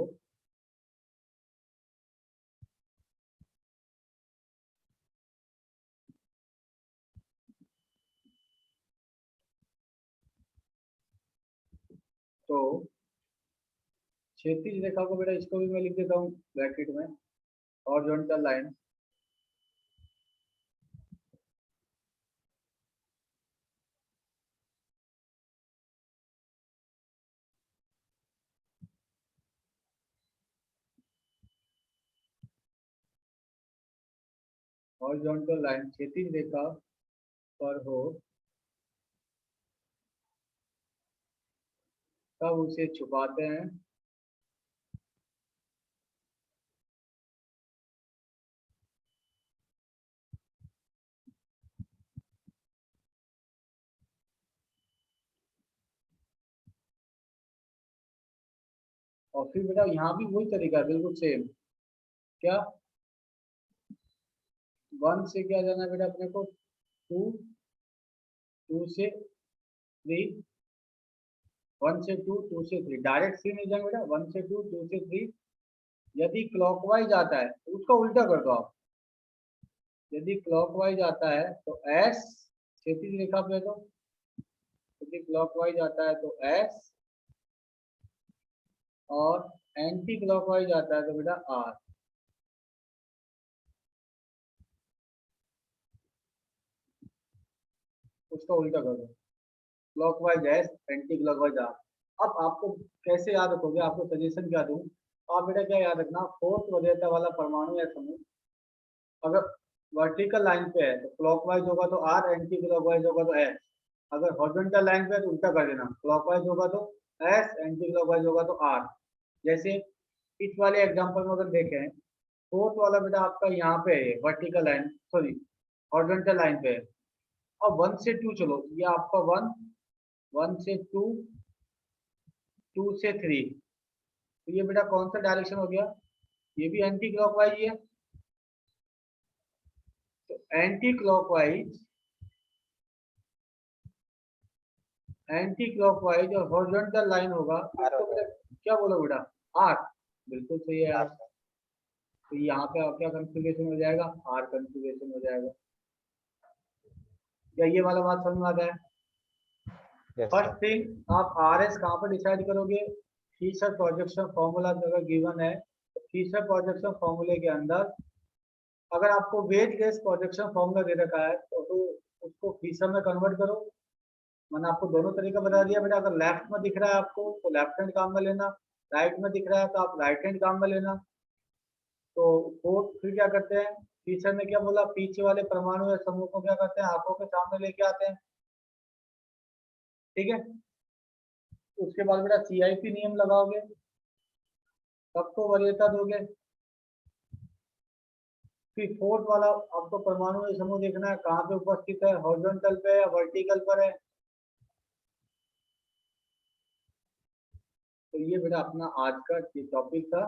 तो क्षैतिज रेखा को बेटा इसको भी मैं लिख देता हूँ ब्रैकेट में, हॉरिजॉन्टल लाइन। हॉरिजॉन्टल लाइन क्षैतिज रेखा पर हो तब उसे छुपाते हैं। और फिर बेटा यहाँ भी वही तरीका है, बिल्कुल सेम। क्या 1 से क्या जाना है बेटा अपने को 2, 2 से 3, 1 से 2, 2 से 3, डायरेक्ट 3 नहीं जाएंगे बेटा, 1 से 2, 2 से 3। यदि क्लॉकवाइज आता है तो उसका उल्टा कर दो आप। यदि क्लॉकवाइज आता है तो एस, क्षैतिज रेखा पे दो। यदि क्लॉकवाइज आता है तो एस, और एंटी क्लॉकवाइज आता है तो बेटा आर। उसका उल्टा कर दो, clockwise S, anti clockwise R. अब आपको कैसे याद रखोगे, आपको सजेशन क्या दूं, आप बेटा क्या याद रखना, फोर्थ वरीयता वाला परमाणु या समूह अगर वर्टिकल लाइन पे है तो क्लॉकवाइज होगा तो आर, एंटी क्लॉकवाइज होगा तो एस। अगर हॉरिजॉन्टल लाइन पे है तो उल्टा कर देना, क्लॉकवाइज होगा तो एस, एंटी क्लॉकवाइज होगा तो आर। जैसे इस वाले एग्जांपल में अगर देखें, फोर्थ वाला बेटा आपका यहाँ पे है, vertical line, sorry horizontal line पे है। अब 1 से 2 चलो, ये आपका 1, 1 से 2, 2 से 3, तो ये बेटा कौन सा डायरेक्शन हो गया, ये भी एंटी क्लॉकवाइज ही है। तो एंटी क्लॉकवाइज और हॉरिजॉन्टल लाइन होगा, इसको बेटा क्या बोलो बेटा, आर। बिल्कुल सही है यार। तो यहाँ पे क्या कॉन्फ़िगरेशन हो जाएगा, आर कॉन्फ़िगरेशन हो जाएगा। क्या ये वाला बात समझ में आता है? Yes, first sir. थिंग, आप आर एस कहाँ पर डिसाइड करोगे, फीचर प्रोजेक्शन फॉर्मूला अगर गिवन है तो फीचर प्रोजेक्शन फॉर्मूले के अंदर अगर आपको वेट बेस्ड प्रोजेक्शन फॉर्मूला दे रखा है तो उसको फीचर में कन्वर्ट करो। मैंने आपको दोनों तरीका बता दिया बेटा, अगर लेफ्ट में दिख रहा है आपको तो लेफ्ट हैंड काम में लेना, राइट में दिख रहा है तो आप राइट हैंड काम में लेना। तो फोर्थ फिर क्या करते हैं, फीचर में क्या बोला, पीछे वाले परमाणु या समूह को क्या करते हैं, आंखों के सामने लेके आते हैं। ठीक है, उसके बाद बेटा CIP नियम लगाओगे, सबको वरीयता दोगे। फिर फोर्थ वाला आपको परमाणु या समूह देखना है कहाँ पे उपस्थित है, हॉरिजॉन्टल पे या वर्टिकल पर है। तो ये बेटा अपना आज का ये टॉपिक था।